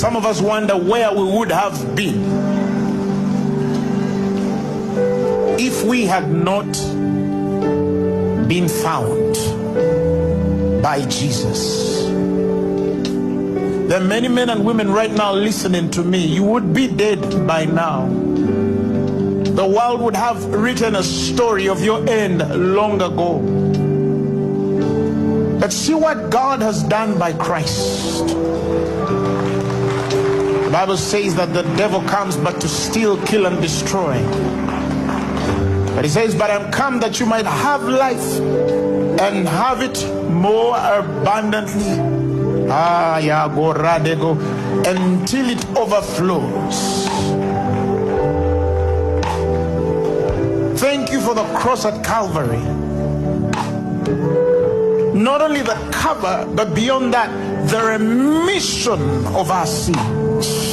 Some of us wonder where we would have been if we had not been found by Jesus. There are many men and women right now listening to me. You would be dead by now. The world would have written a story of your end long ago. But see what God has done by Christ. The Bible says that the devil comes but to steal, kill, and destroy. But he says, but I'm come that you might have life and have it more abundantly. Until it overflows. Thank you for the cross at Calvary. Not only the cover, but beyond that, the remission of our sins.